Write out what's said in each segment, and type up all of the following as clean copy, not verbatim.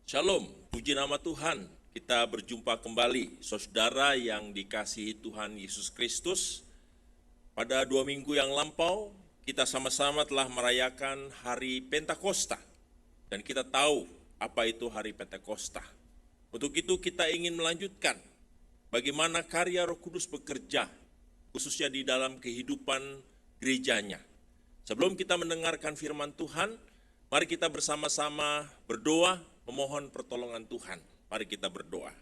Shalom, puji nama Tuhan. Kita berjumpa kembali, saudara yang dikasihi Tuhan Yesus Kristus. Pada 2 minggu yang lampau, kita sama-sama telah merayakan hari Pentakosta. Dan kita tahu apa itu hari Pentakosta. Untuk itu kita ingin melanjutkan bagaimana karya Roh Kudus bekerja, khususnya di dalam kehidupan gerejanya. Sebelum kita mendengarkan firman Tuhan, mari kita bersama-sama berdoa, memohon pertolongan Tuhan. Mari kita berdoa.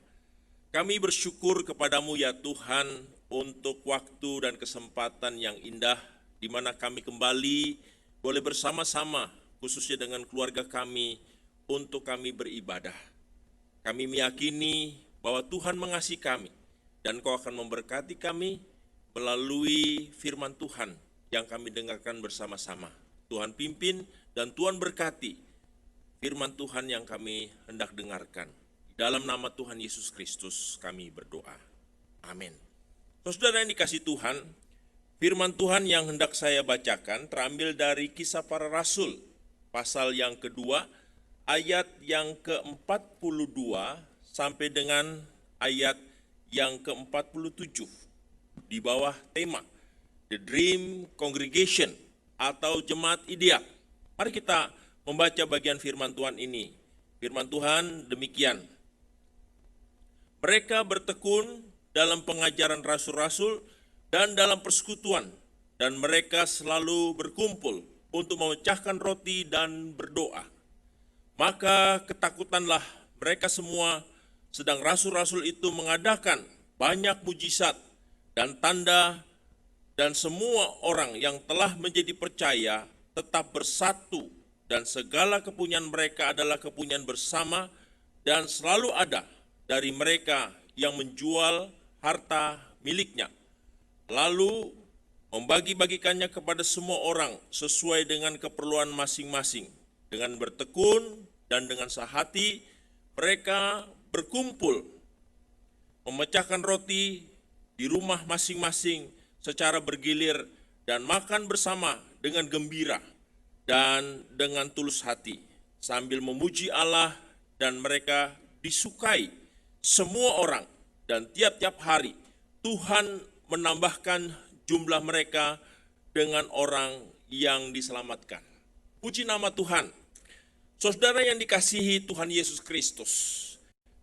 Kami bersyukur kepadamu ya Tuhan untuk waktu dan kesempatan yang indah di mana kami kembali boleh bersama-sama khususnya dengan keluarga kami untuk kami beribadah. Kami meyakini bahwa Tuhan mengasihi kami dan Kau akan memberkati kami melalui firman Tuhan yang kami dengarkan bersama-sama. Tuhan pimpin dan Tuhan berkati firman Tuhan yang kami hendak dengarkan. Dalam nama Tuhan Yesus Kristus kami berdoa. Amin. Saudara yang dikasihi Tuhan, firman Tuhan yang hendak saya bacakan terambil dari Kisah Para Rasul, pasal yang kedua, ayat yang ke-42 sampai dengan ayat yang ke-47. Di bawah tema, The Dream Congregation atau Jemaat Ideal. Mari kita membaca bagian firman Tuhan ini. Firman Tuhan demikian. Mereka bertekun dalam pengajaran rasul-rasul dan dalam persekutuan, dan mereka selalu berkumpul untuk memecahkan roti dan berdoa. Maka ketakutanlah mereka semua, sedang rasul-rasul itu mengadakan banyak mujizat dan tanda, dan semua orang yang telah menjadi percaya tetap bersatu, dan segala kepunyaan mereka adalah kepunyaan bersama, dan selalu ada dari mereka yang menjual harta miliknya, lalu membagi-bagikannya kepada semua orang sesuai dengan keperluan masing-masing. Dengan bertekun dan dengan sehati mereka berkumpul, memecahkan roti di rumah masing-masing secara bergilir, dan makan bersama dengan gembira dan dengan tulus hati, sambil memuji Allah, dan mereka disukai semua orang, dan tiap-tiap hari Tuhan menambahkan jumlah mereka dengan orang yang diselamatkan. Puji nama Tuhan. Saudara yang dikasihi Tuhan Yesus Kristus,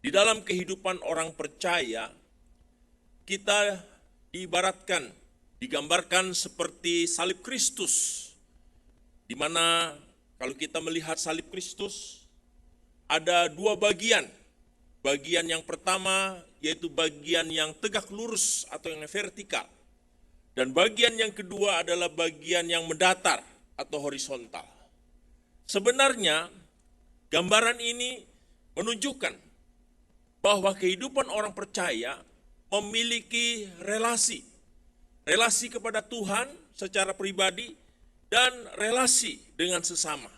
di dalam kehidupan orang percaya, kita diibaratkan, digambarkan seperti salib Kristus, di mana kalau kita melihat salib Kristus, ada dua bagian. Bagian yang pertama yaitu bagian yang tegak lurus atau yang vertikal. Dan bagian yang kedua adalah bagian yang mendatar atau horizontal. Sebenarnya gambaran ini menunjukkan bahwa kehidupan orang percaya memiliki relasi kepada Tuhan secara pribadi, dan relasi dengan sesama.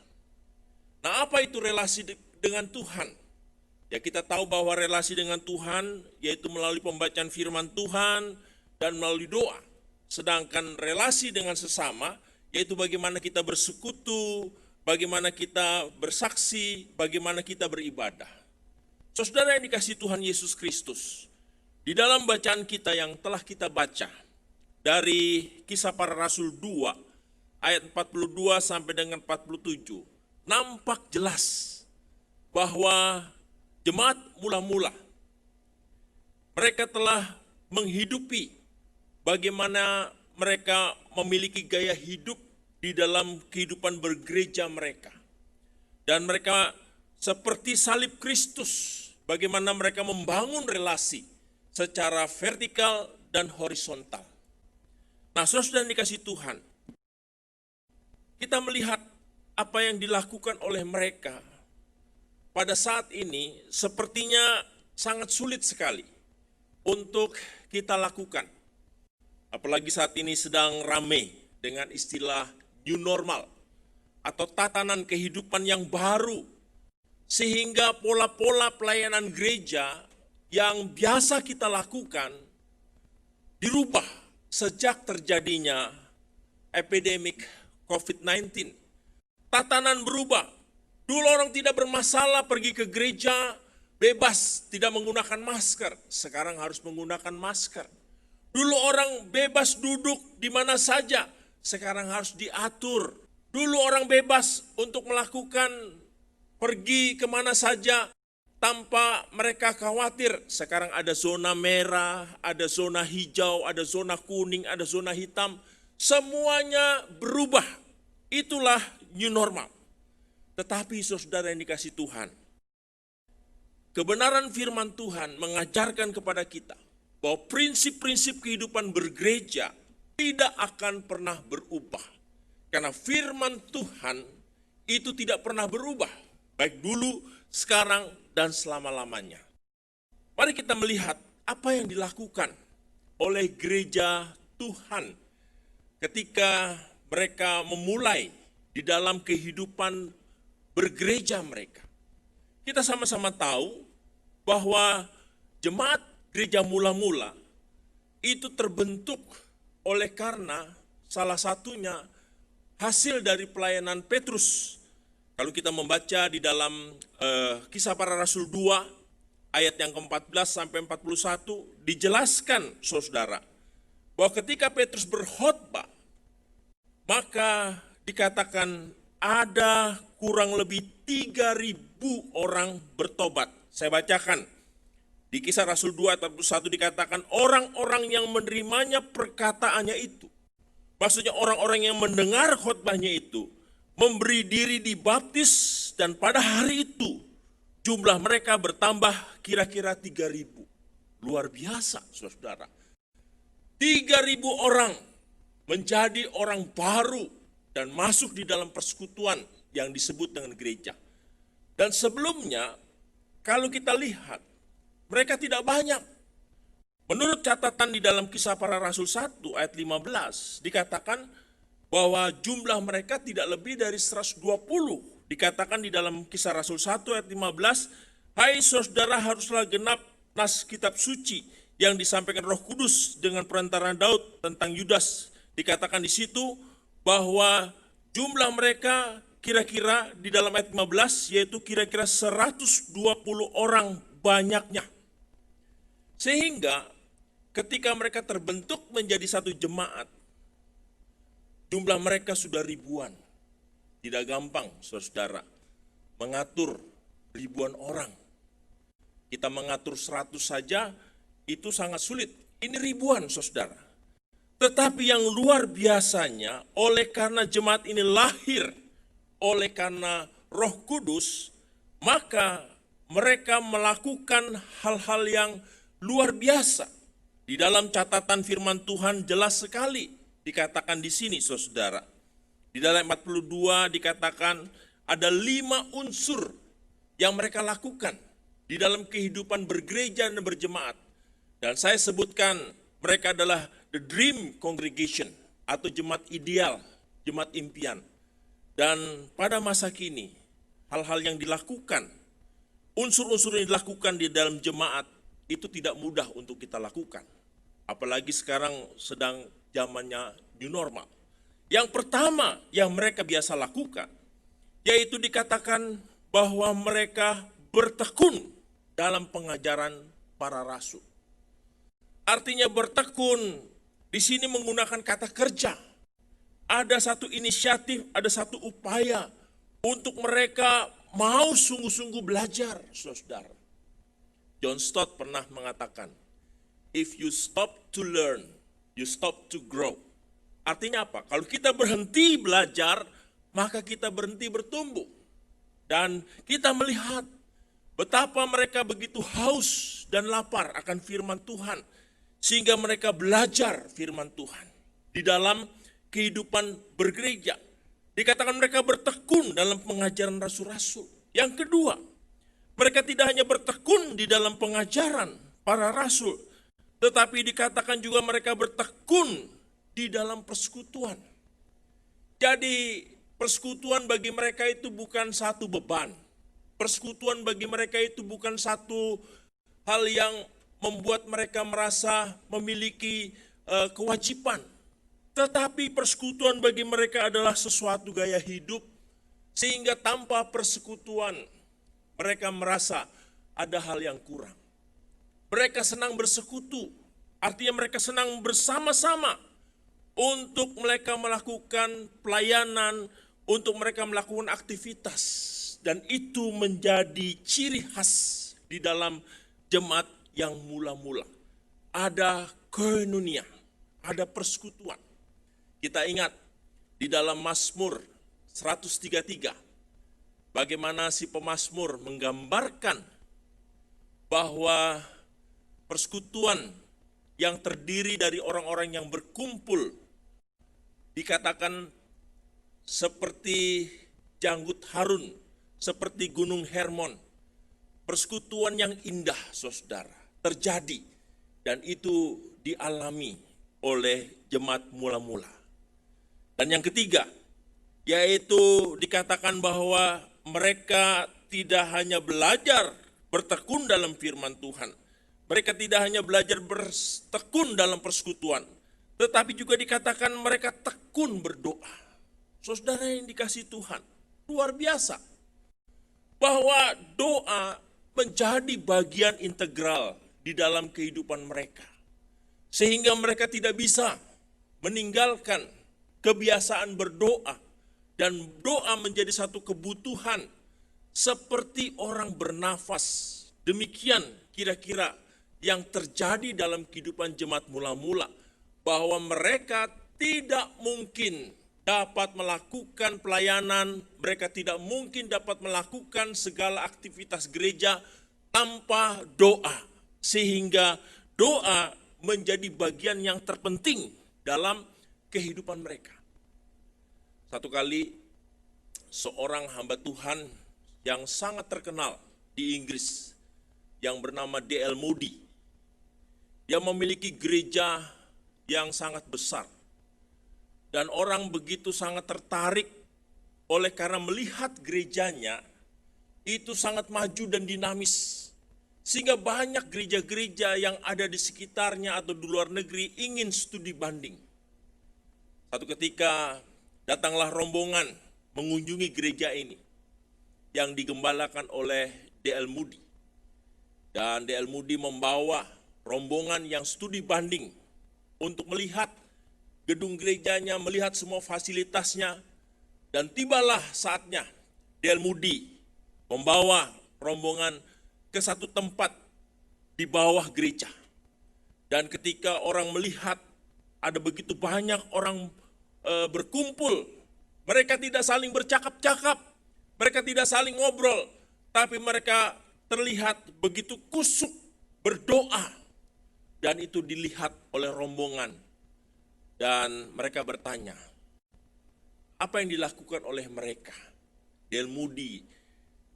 Nah, apa itu relasi dengan Tuhan? Ya, kita tahu bahwa relasi dengan Tuhan yaitu melalui pembacaan firman Tuhan dan melalui doa. Sedangkan relasi dengan sesama yaitu bagaimana kita bersekutu, bagaimana kita bersaksi, bagaimana kita beribadah. Saudara yang dikasihi Tuhan Yesus Kristus, di dalam bacaan kita yang telah kita baca dari Kisah Para Rasul 2 ayat 42 sampai dengan 47, nampak jelas bahwa jemaat mula-mula mereka telah menghidupi bagaimana mereka memiliki gaya hidup di dalam kehidupan bergereja mereka. Dan mereka seperti salib Kristus, bagaimana mereka membangun relasi secara vertikal dan horizontal. Nah, saudara dikasih Tuhan, kita melihat apa yang dilakukan oleh mereka pada saat ini sepertinya sangat sulit sekali untuk kita lakukan. Apalagi saat ini sedang ramai dengan istilah new normal atau tatanan kehidupan yang baru, sehingga pola-pola pelayanan gereja yang biasa kita lakukan dirubah sejak terjadinya epidemik COVID-19. Tatanan berubah, Dulu orang tidak bermasalah pergi ke gereja, bebas tidak menggunakan masker. Sekarang harus menggunakan masker. Dulu orang bebas duduk di mana saja, sekarang harus diatur. Dulu orang bebas untuk melakukan pergi kemana saja tanpa mereka khawatir. Sekarang ada zona merah, ada zona hijau, ada zona kuning, ada zona hitam. Semuanya berubah. Itulah new normal. Tetapi saudara yang dikasih Tuhan, kebenaran firman Tuhan mengajarkan kepada kita bahwa prinsip-prinsip kehidupan bergereja tidak akan pernah berubah. Karena firman Tuhan itu tidak pernah berubah, baik dulu, sekarang, dan selama-lamanya. Mari kita melihat apa yang dilakukan oleh gereja Tuhan ketika mereka memulai di dalam kehidupan bergereja mereka. Kita sama-sama tahu bahwa jemaat gereja mula-mula itu terbentuk oleh karena salah satunya hasil dari pelayanan Petrus. Kalau kita membaca di dalam Kisah Para Rasul 2 ayat yang ke-14 sampai 41 dijelaskan saudara bahwa ketika Petrus berkhotbah maka dikatakan ada kurang lebih 3.000 orang bertobat. Saya bacakan. Di Kisah Rasul 2 ayat 41 dikatakan orang-orang yang menerimanya perkataannya itu. Maksudnya orang-orang yang mendengar khotbahnya itu memberi diri dibaptis dan pada hari itu jumlah mereka bertambah kira-kira 3.000. Luar biasa saudara. 3.000 orang menjadi orang baru dan masuk di dalam persekutuan yang disebut dengan gereja. Dan sebelumnya, kalau kita lihat, mereka tidak banyak. Menurut catatan di dalam Kisah Para Rasul 1 ayat 15, dikatakan bahwa jumlah mereka tidak lebih dari 120. Dikatakan di dalam Kisah Rasul 1 ayat 15, hai saudara haruslah genap nas kitab suci yang disampaikan Roh Kudus dengan perantaraan Daud tentang Yudas. Dikatakan di situ bahwa jumlah mereka kira-kira di dalam ayat 15 yaitu kira-kira 120 orang banyaknya. Sehingga ketika mereka terbentuk menjadi satu jemaat, jumlah mereka sudah ribuan. Tidak gampang saudara mengatur ribuan orang. Kita mengatur 100 saja itu sangat sulit. Ini ribuan saudara. Tetapi yang luar biasanya, oleh karena jemaat ini lahir, oleh karena Roh Kudus, maka mereka melakukan hal-hal yang luar biasa. Di dalam catatan firman Tuhan jelas sekali dikatakan di sini saudara. Di dalam 42 dikatakan ada 5 unsur yang mereka lakukan di dalam kehidupan bergereja dan berjemaat. Dan saya sebutkan mereka adalah the dream congregation atau jemaat ideal, jemaat impian. Dan pada masa kini, hal-hal yang dilakukan, unsur-unsur yang dilakukan di dalam jemaat itu tidak mudah untuk kita lakukan. Apalagi sekarang sedang zamannya new normal. Yang pertama yang mereka biasa lakukan, yaitu dikatakan bahwa mereka bertekun dalam pengajaran para rasul. Artinya bertekun di sini menggunakan kata kerja. Ada satu inisiatif, ada satu upaya untuk mereka mau sungguh-sungguh belajar, saudara. John Stott pernah mengatakan, if you stop to learn, you stop to grow. Artinya apa? Kalau kita berhenti belajar, maka kita berhenti bertumbuh. Dan kita melihat betapa mereka begitu haus dan lapar akan firman Tuhan, sehingga mereka belajar firman Tuhan di dalam kehidupan bergereja. Dikatakan mereka bertekun dalam pengajaran rasul-rasul. Yang kedua, mereka tidak hanya bertekun di dalam pengajaran para rasul, tetapi dikatakan juga mereka bertekun di dalam persekutuan. Jadi persekutuan bagi mereka itu bukan satu beban. Persekutuan bagi mereka itu bukan satu hal yang membuat mereka merasa memiliki kewajiban. Tetapi persekutuan bagi mereka adalah sesuatu gaya hidup, Sehingga tanpa persekutuan mereka merasa ada hal yang kurang. Mereka senang bersekutu, artinya mereka senang bersama-sama untuk mereka melakukan pelayanan, untuk mereka melakukan aktivitas. Dan itu menjadi ciri khas di dalam jemaat yang mula-mula. Ada koinonia, ada persekutuan. Kita ingat di dalam Mazmur 133, bagaimana si pemazmur menggambarkan bahwa persekutuan yang terdiri dari orang-orang yang berkumpul dikatakan seperti janggut Harun, seperti gunung Hermon. Persekutuan yang indah, saudara, terjadi dan itu dialami oleh jemaat mula-mula. Dan yang ketiga, yaitu dikatakan bahwa mereka tidak hanya belajar bertekun dalam firman Tuhan, mereka tidak hanya belajar bertekun dalam persekutuan, tetapi juga dikatakan mereka tekun berdoa. Saudara yang dikasihi Tuhan, luar biasa bahwa doa menjadi bagian integral di dalam kehidupan mereka, sehingga mereka tidak bisa meninggalkan kebiasaan berdoa, dan doa menjadi satu kebutuhan seperti orang bernafas. Demikian kira-kira yang terjadi dalam kehidupan jemaat mula-mula, bahwa mereka tidak mungkin dapat melakukan pelayanan, mereka tidak mungkin dapat melakukan segala aktivitas gereja tanpa doa, sehingga doa menjadi bagian yang terpenting dalam kehidupan mereka. Satu kali seorang hamba Tuhan yang sangat terkenal di Inggris yang bernama D.L. Moody, dia memiliki gereja yang sangat besar. Dan orang begitu sangat tertarik oleh karena melihat gerejanya itu sangat maju dan dinamis. Sehingga banyak gereja-gereja yang ada di sekitarnya atau di luar negeri ingin studi banding. Satu ketika datanglah rombongan mengunjungi gereja ini yang digembalakan oleh D.L. Moody. Dan D.L. Moody membawa rombongan yang studi banding untuk melihat gedung gerejanya, melihat semua fasilitasnya, dan tibalah saatnya D.L. Moody membawa rombongan ke satu tempat di bawah gereja. Dan ketika orang melihat ada begitu banyak orang berkumpul, mereka tidak saling bercakap-cakap, mereka tidak saling ngobrol, tapi mereka terlihat begitu kusuk berdoa, dan itu dilihat oleh rombongan. Dan mereka bertanya, apa yang dilakukan oleh mereka? D.L. Moody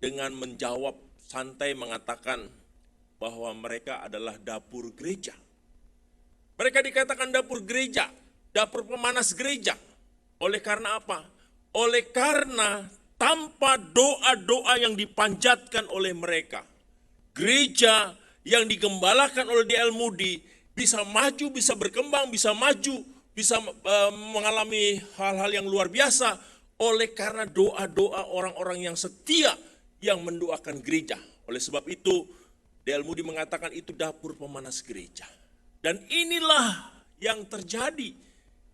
dengan menjawab santai mengatakan bahwa mereka adalah dapur gereja. Mereka dikatakan dapur gereja, dapur pemanas gereja. Oleh karena apa? Oleh karena tanpa doa-doa yang dipanjatkan oleh mereka, gereja yang digembalakan oleh D.L. Moody bisa maju, bisa berkembang, bisa maju, bisa mengalami hal-hal yang luar biasa oleh karena doa-doa orang-orang yang setia yang mendoakan gereja. Oleh sebab itu, D.L. Moody mengatakan itu dapur pemanas gereja. Dan inilah yang terjadi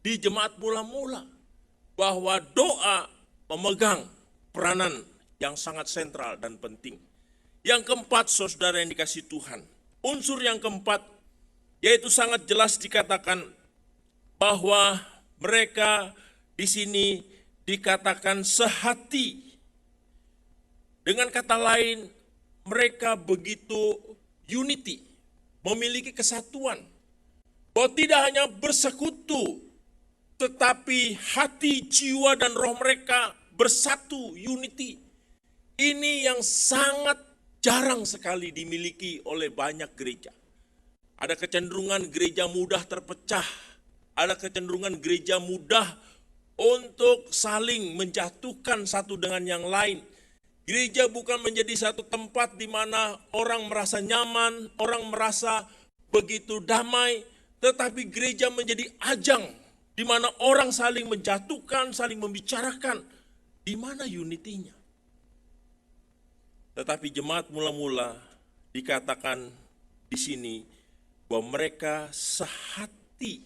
di jemaat mula-mula, bahwa doa memegang peranan yang sangat sentral dan penting. Yang keempat, saudara yang dikasihi Tuhan, unsur yang keempat, yaitu sangat jelas dikatakan bahwa mereka di sini dikatakan sehati. Dengan kata lain, mereka begitu unity, memiliki kesatuan. Bahwa tidak hanya bersekutu, tetapi hati, jiwa, dan roh mereka bersatu, unity. Ini yang sangat jarang sekali dimiliki oleh banyak gereja. Ada kecenderungan gereja mudah terpecah. Ada kecenderungan gereja mudah untuk saling menjatuhkan satu dengan yang lain. Gereja bukan menjadi satu tempat di mana orang merasa nyaman, orang merasa begitu damai, tetapi gereja menjadi ajang di mana orang saling menjatuhkan, saling membicarakan, Di mana unity-nya? Tetapi jemaat mula-mula dikatakan di sini bahwa mereka sehati.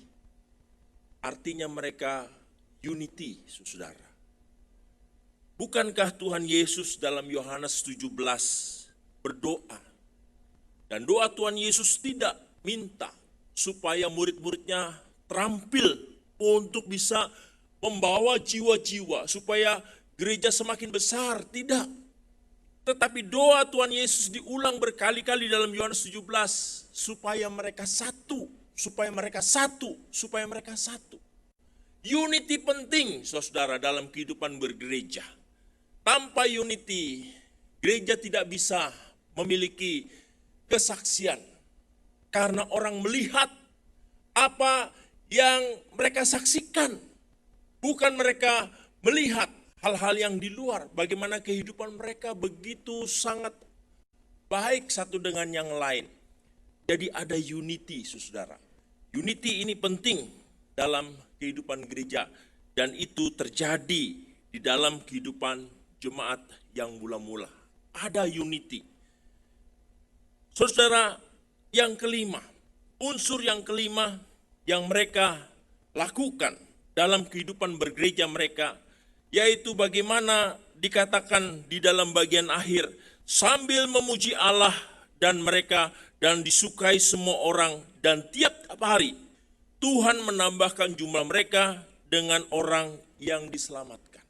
Artinya mereka unity, saudara. Bukankah Tuhan Yesus dalam Yohanes 17 berdoa? Dan doa Tuhan Yesus tidak minta supaya murid-muridnya terampil untuk bisa membawa jiwa-jiwa supaya gereja semakin besar, tidak. Tetapi doa Tuhan Yesus diulang berkali-kali dalam Yohanes 17 supaya mereka satu, supaya mereka satu, supaya mereka satu. Unity penting, saudara, dalam kehidupan bergereja. Tanpa unity, gereja tidak bisa memiliki kesaksian. Karena orang melihat apa yang mereka saksikan. Bukan mereka melihat hal-hal yang di luar. Bagaimana kehidupan mereka begitu sangat baik satu dengan yang lain. Jadi ada unity, saudara. Unity ini penting dalam kehidupan gereja. Dan itu terjadi di dalam kehidupan jemaat yang mula-mula. Ada unity. Saudara, yang kelima, unsur yang kelima yang mereka lakukan dalam kehidupan bergereja mereka, yaitu bagaimana dikatakan di dalam bagian akhir, sambil memuji Allah dan mereka dan disukai semua orang, dan tiap hari Tuhan menambahkan jumlah mereka dengan orang yang diselamatkan.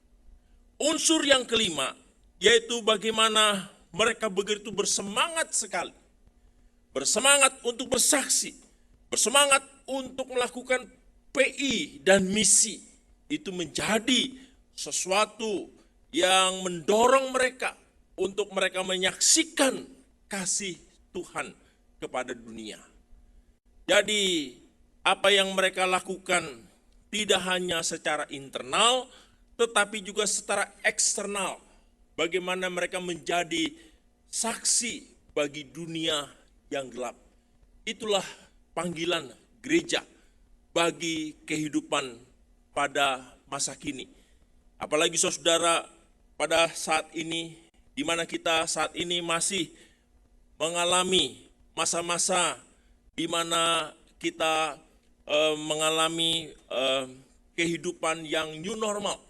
Unsur yang kelima, yaitu bagaimana mereka begitu bersemangat sekali. Bersemangat untuk bersaksi, bersemangat untuk melakukan PI dan misi. Itu menjadi sesuatu yang mendorong mereka untuk mereka menyaksikan kasih Tuhan kepada dunia. Jadi apa yang mereka lakukan tidak hanya secara internal, tetapi juga secara eksternal. Bagaimana mereka menjadi saksi bagi dunia yang gelap. Itulah panggilan gereja bagi kehidupan pada masa kini. Apalagi saudara, pada saat ini, di mana kita saat ini masih mengalami masa-masa di mana kita mengalami kehidupan yang new normal.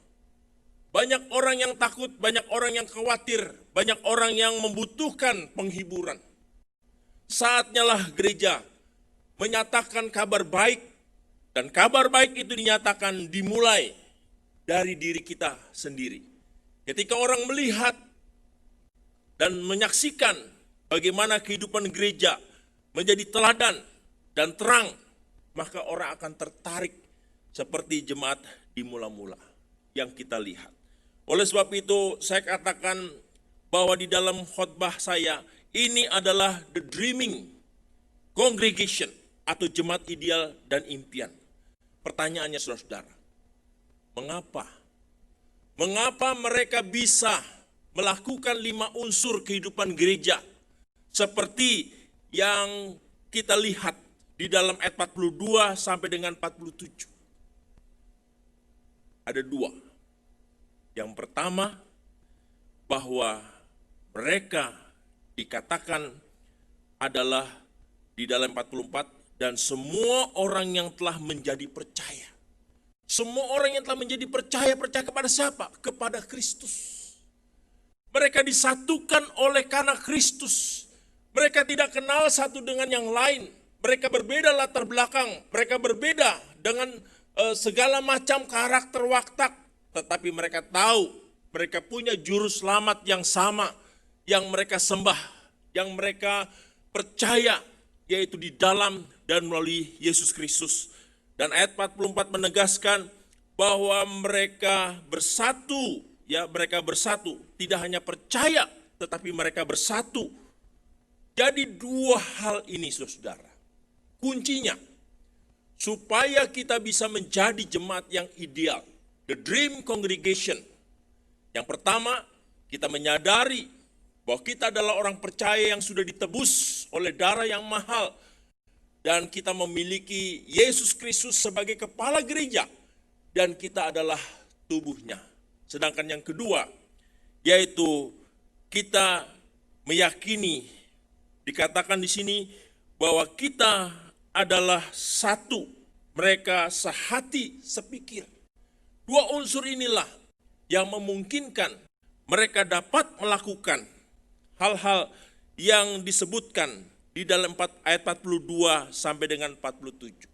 Banyak orang yang takut, banyak orang yang khawatir, banyak orang yang membutuhkan penghiburan. Saatnya lah gereja menyatakan kabar baik, dan kabar baik itu dinyatakan dimulai dari diri kita sendiri. Ketika orang melihat dan menyaksikan bagaimana kehidupan gereja menjadi teladan dan terang, maka orang akan tertarik seperti jemaat di mula-mula yang kita lihat. Oleh sebab itu saya katakan bahwa di dalam khotbah saya, ini adalah the dreaming congregation atau jemaat ideal dan impian. Pertanyaannya saudara-saudara, mengapa? Mengapa mereka bisa melakukan 5 unsur kehidupan gereja seperti yang kita lihat di dalam ayat 42 sampai dengan 47? Ada 2. Yang pertama, bahwa mereka dikatakan adalah di dalam 44, dan semua orang yang telah menjadi percaya. Semua orang yang telah menjadi percaya kepada siapa? Kepada Kristus. Mereka disatukan oleh karena Kristus. Mereka tidak kenal satu dengan yang lain. Mereka berbeda latar belakang. Mereka berbeda dengan segala macam karakter watak. Tetapi mereka tahu, mereka punya juru selamat yang sama, yang mereka sembah, yang mereka percaya, yaitu di dalam dan melalui Yesus Kristus. Dan ayat 44 menegaskan bahwa mereka bersatu, mereka bersatu, tidak hanya percaya, tetapi mereka bersatu. Jadi 2 hal ini, saudara, kuncinya supaya kita bisa menjadi jemaat yang ideal, the dream congregation. Yang pertama, kita menyadari bahwa kita adalah orang percaya yang sudah ditebus oleh darah yang mahal, dan kita memiliki Yesus Kristus sebagai kepala gereja, dan kita adalah tubuhnya. Sedangkan yang kedua, yaitu kita meyakini, dikatakan di sini bahwa kita adalah satu, mereka sehati, sepikir. Dua unsur inilah yang memungkinkan mereka dapat melakukan hal-hal yang disebutkan di dalam ayat 42 sampai dengan 47.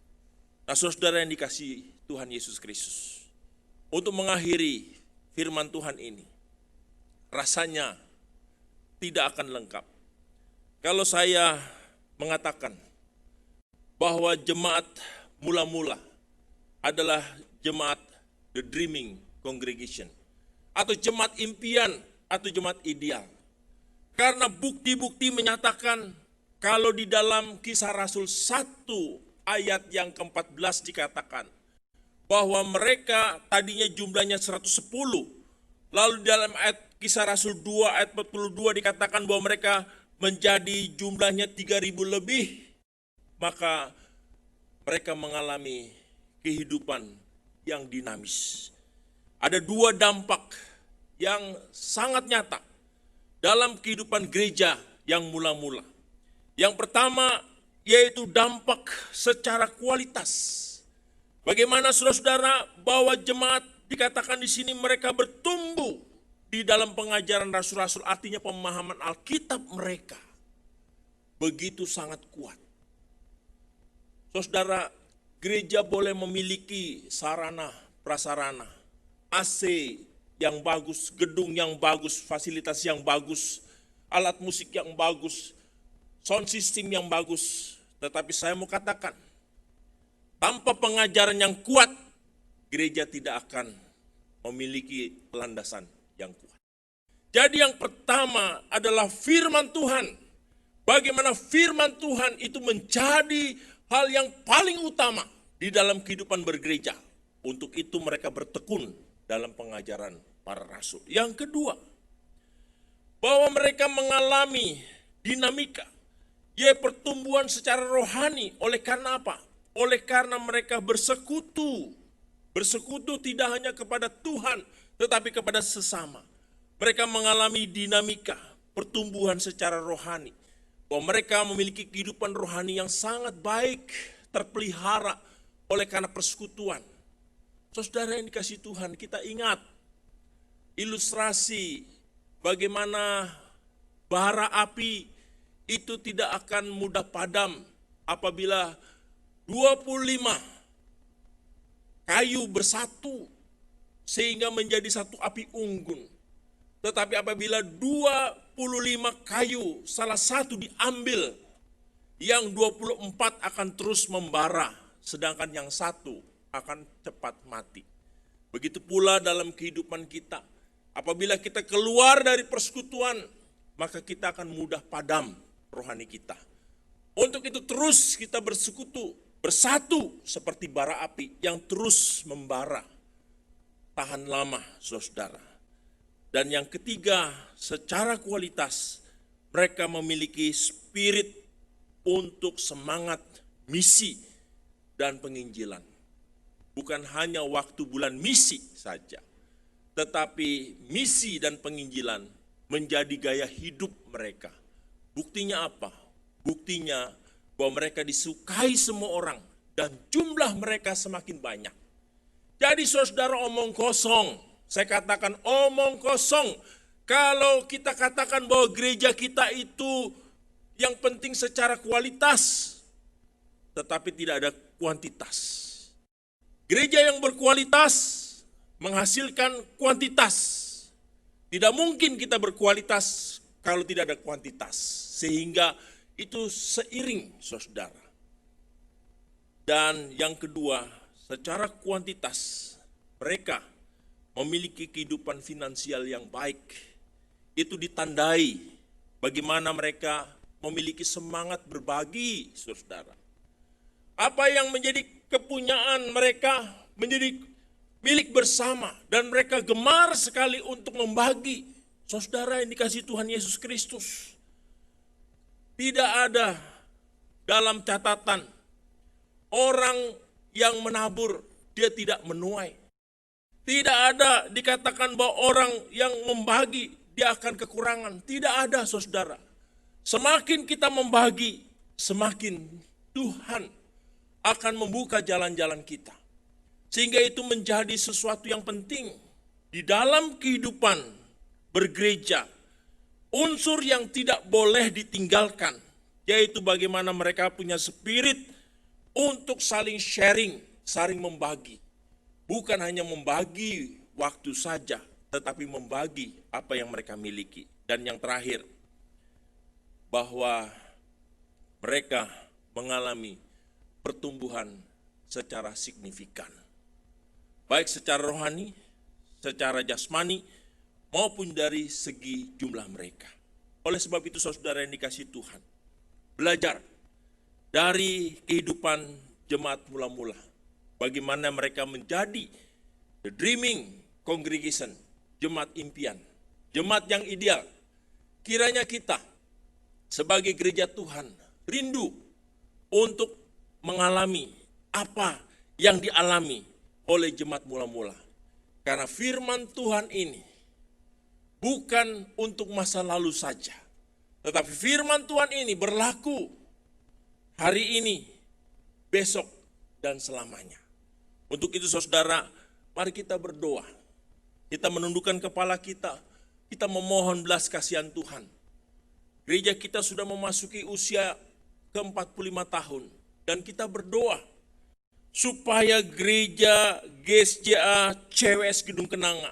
Nah, saudara yang dikasihi Tuhan Yesus Kristus, untuk mengakhiri firman Tuhan ini, rasanya tidak akan lengkap kalau saya mengatakan bahwa jemaat mula-mula adalah jemaat the dreaming congregation, atau jemaat impian, atau jemaat ideal. Karena bukti-bukti menyatakan kalau di dalam Kisah Rasul 1 ayat yang ke-14 dikatakan bahwa mereka tadinya jumlahnya 110, lalu dalam ayat Kisah Rasul 2 ayat 42 dikatakan bahwa mereka menjadi jumlahnya 3.000 lebih, maka mereka mengalami kehidupan yang dinamis. Ada dua dampak yang sangat nyata dalam kehidupan gereja yang mula-mula. Yang pertama yaitu dampak secara kualitas. Bagaimana saudara-saudara bahwa jemaat dikatakan di sini mereka bertumbuh di dalam pengajaran rasul-rasul, artinya pemahaman Alkitab mereka begitu sangat kuat. Saudara, gereja boleh memiliki sarana, prasarana, AC yang bagus, gedung yang bagus, fasilitas yang bagus, alat musik yang bagus, sound system yang bagus. Tetapi saya mau katakan, tanpa pengajaran yang kuat, gereja tidak akan memiliki landasan yang kuat. Jadi yang pertama adalah firman Tuhan. Bagaimana firman Tuhan itu menjadi hal yang paling utama di dalam kehidupan bergereja. Untuk itu mereka bertekun dalam pengajaran para rasul. Yang kedua, bahwa mereka mengalami dinamika, yaitu pertumbuhan secara rohani. Oleh karena apa? Oleh karena mereka bersekutu. Bersekutu tidak hanya kepada Tuhan, tetapi kepada sesama. Mereka mengalami dinamika, pertumbuhan secara rohani. Bahwa mereka memiliki kehidupan rohani yang sangat baik, terpelihara oleh karena persekutuan. Saudara yang dikasihi Tuhan, kita ingat ilustrasi bagaimana bara api itu tidak akan mudah padam apabila 25 kayu bersatu sehingga menjadi satu api unggun. Tetapi apabila 25 kayu salah satu diambil, yang 24 akan terus membara, sedangkan yang satu akan cepat mati. Begitu pula dalam kehidupan kita. Apabila kita keluar dari persekutuan, maka kita akan mudah padam rohani kita. Untuk itu terus kita bersekutu, bersatu seperti bara api yang terus membara. Tahan lama, saudara. Dan yang ketiga, secara kualitas, mereka memiliki spirit untuk semangat misi dan penginjilan. Bukan hanya waktu bulan misi saja, tetapi misi dan penginjilan menjadi gaya hidup mereka. Buktinya apa? Buktinya bahwa mereka disukai semua orang dan jumlah mereka semakin banyak. Jadi saudara, omong kosong, saya katakan omong kosong. Kalau kita katakan bahwa gereja kita itu yang penting secara kualitas, tetapi tidak ada kuantitas. Gereja yang berkualitas menghasilkan kuantitas. Tidak mungkin kita berkualitas kalau tidak ada kuantitas. Sehingga itu seiring, saudara. Dan yang kedua, secara kuantitas, mereka memiliki kehidupan finansial yang baik. Itu ditandai bagaimana mereka memiliki semangat berbagi, saudara. Apa yang menjadi kepunyaan mereka menjadi milik bersama, dan mereka gemar sekali untuk membagi. Saudara yang dikasihi Tuhan Yesus Kristus, tidak ada dalam catatan orang yang menabur dia tidak menuai. Tidak ada dikatakan bahwa orang yang membagi dia akan kekurangan. Tidak ada, saudara. Semakin kita membagi, semakin Tuhan akan membuka jalan-jalan kita. Sehingga itu menjadi sesuatu yang penting di dalam kehidupan bergereja. Unsur yang tidak boleh ditinggalkan, yaitu bagaimana mereka punya spirit untuk saling sharing, saling membagi. Bukan hanya membagi waktu saja, tetapi membagi apa yang mereka miliki. Dan yang terakhir, bahwa mereka mengalami pertumbuhan secara signifikan. Baik secara rohani, secara jasmani, maupun dari segi jumlah mereka. Oleh sebab itu saudara yang dikasihi Tuhan, belajar dari kehidupan jemaat mula-mula. Bagaimana mereka menjadi the dreaming congregation, jemaat impian, jemaat yang ideal. Kiranya kita sebagai gereja Tuhan rindu untuk mengalami apa yang dialami oleh jemaat mula-mula. Karena firman Tuhan ini bukan untuk masa lalu saja, tetapi firman Tuhan ini berlaku hari ini, besok, dan selamanya. Untuk itu saudara, mari kita berdoa. Kita menundukkan kepala kita, kita memohon belas kasihan Tuhan. Gereja kita sudah memasuki usia ke-45 tahun. Dan kita berdoa supaya gereja GSJA CWS Gedung Kenanga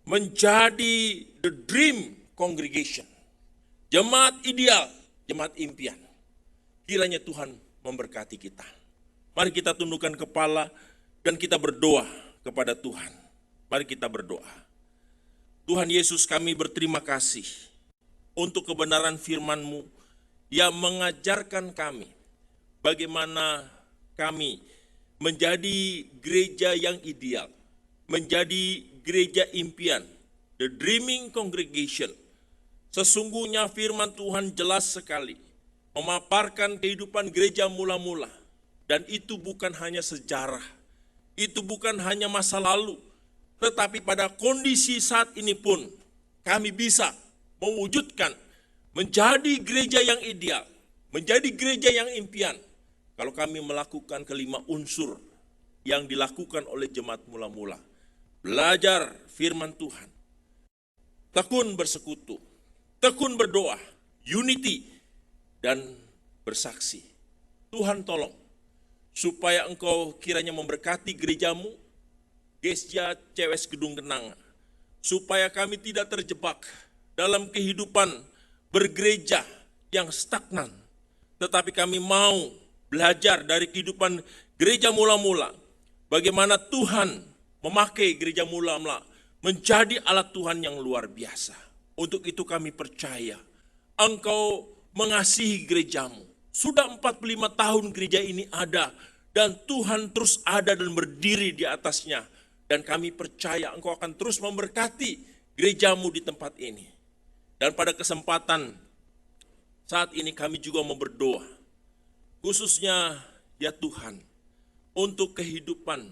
menjadi the dream congregation. Jemaat ideal, jemaat impian. Kiranya Tuhan memberkati kita. Mari kita tundukkan kepala dan kita berdoa kepada Tuhan. Mari kita berdoa. Tuhan Yesus, kami berterima kasih untuk kebenaran firman-Mu yang mengajarkan kami bagaimana kami menjadi gereja yang ideal, menjadi gereja impian, the dreaming congregation. Sesungguhnya firman Tuhan jelas sekali memaparkan kehidupan gereja mula-mula, dan itu bukan hanya sejarah. Itu bukan hanya masa lalu, tetapi pada kondisi saat ini pun kami bisa mewujudkan menjadi gereja yang ideal, menjadi gereja yang impian. Kalau kami melakukan kelima unsur yang dilakukan oleh jemaat mula-mula. Belajar firman Tuhan, tekun bersekutu, tekun berdoa, unity, dan bersaksi. Tuhan tolong supaya Engkau kiranya memberkati gerejamu, GSJA CWS Gedung Kenanga, supaya kami tidak terjebak dalam kehidupan bergereja yang stagnan, tetapi kami mau belajar dari kehidupan gereja mula-mula, bagaimana Tuhan memakai gereja mula-mula menjadi alat Tuhan yang luar biasa. Untuk itu kami percaya Engkau mengasihi gerejamu. Sudah 45 tahun gereja ini ada, dan Tuhan terus ada dan berdiri di atasnya. Dan kami percaya Engkau akan terus memberkati gerejamu di tempat ini. Dan pada kesempatan saat ini kami juga mau berdoa, khususnya ya Tuhan, untuk kehidupan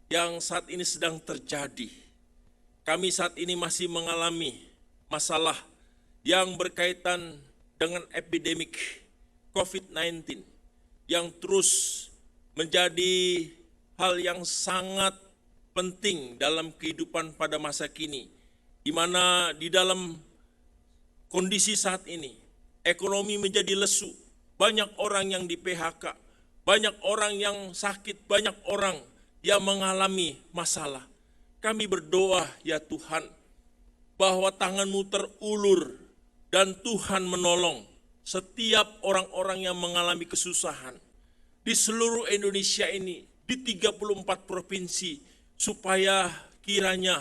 yang saat ini sedang terjadi. Kami saat ini masih mengalami masalah yang berkaitan dengan epidemik COVID-19 yang terus menjadi hal yang sangat penting dalam kehidupan pada masa kini, di mana di dalam kondisi saat ini ekonomi menjadi lesu, banyak orang yang di PHK, banyak orang yang sakit, banyak orang yang mengalami masalah. Kami berdoa ya Tuhan, bahwa tangan-Mu terulur dan Tuhan menolong setiap orang-orang yang mengalami kesusahan di seluruh Indonesia ini, di 34 provinsi, supaya kiranya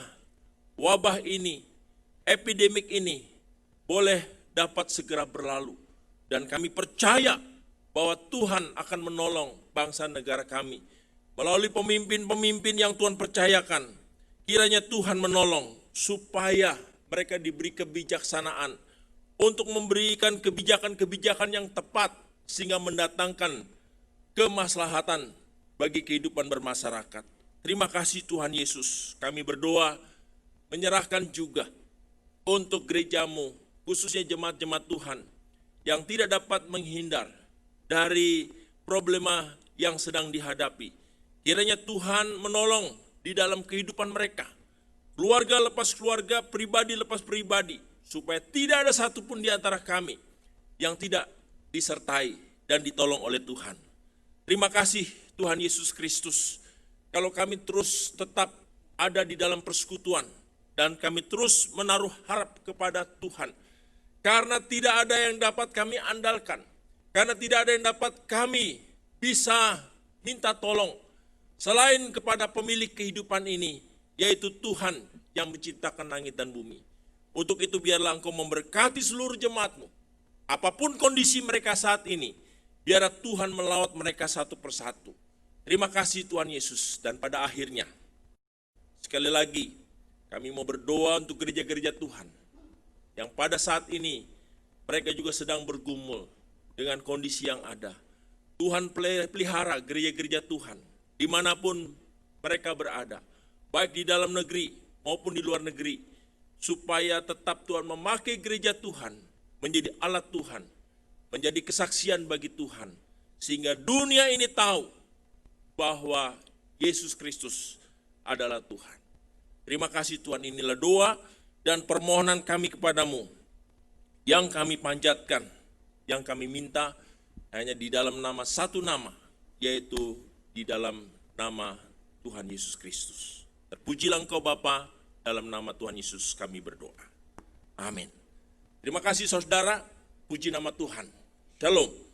wabah ini, epidemik ini boleh dapat segera berlalu. Dan kami percaya bahwa Tuhan akan menolong bangsa negara kami melalui pemimpin-pemimpin yang Tuhan percayakan. Kiranya Tuhan menolong supaya mereka diberi kebijaksanaan untuk memberikan kebijakan-kebijakan yang tepat sehingga mendatangkan kemaslahatan bagi kehidupan bermasyarakat. Terima kasih Tuhan Yesus. Kami berdoa menyerahkan juga untuk gerejamu, khususnya jemaat-jemaat Tuhan yang tidak dapat menghindar dari problema yang sedang dihadapi. Kiranya Tuhan menolong di dalam kehidupan mereka, keluarga lepas keluarga, pribadi lepas pribadi, supaya tidak ada satupun di antara kami yang tidak disertai dan ditolong oleh Tuhan. Terima kasih Tuhan Yesus Kristus. Kalau kami terus tetap ada di dalam persekutuan dan kami terus menaruh harap kepada Tuhan, karena tidak ada yang dapat kami andalkan, karena tidak ada yang dapat kami bisa minta tolong selain kepada pemilik kehidupan ini, yaitu Tuhan yang menciptakan langit dan bumi. Untuk itu biarlah Engkau memberkati seluruh jemaat-Mu. Apapun kondisi mereka saat ini, biarlah Tuhan melawat mereka satu persatu. Terima kasih Tuhan Yesus. Dan pada akhirnya, sekali lagi, kami mau berdoa untuk gereja-gereja Tuhan, yang pada saat ini, mereka juga sedang bergumul dengan kondisi yang ada. Tuhan pelihara gereja-gereja Tuhan, dimanapun mereka berada, baik di dalam negeri maupun di luar negeri, supaya tetap Tuhan memakai gereja Tuhan menjadi alat Tuhan, menjadi kesaksian bagi Tuhan, sehingga dunia ini tahu bahwa Yesus Kristus adalah Tuhan. Terima kasih Tuhan, inilah doa dan permohonan kami kepadamu, yang kami panjatkan, yang kami minta hanya di dalam nama satu nama, yaitu di dalam nama Tuhan Yesus Kristus. Terpujilah Engkau Bapa, dalam nama Tuhan Yesus kami berdoa. Amin. Terima kasih saudara, puji nama Tuhan. Shalom.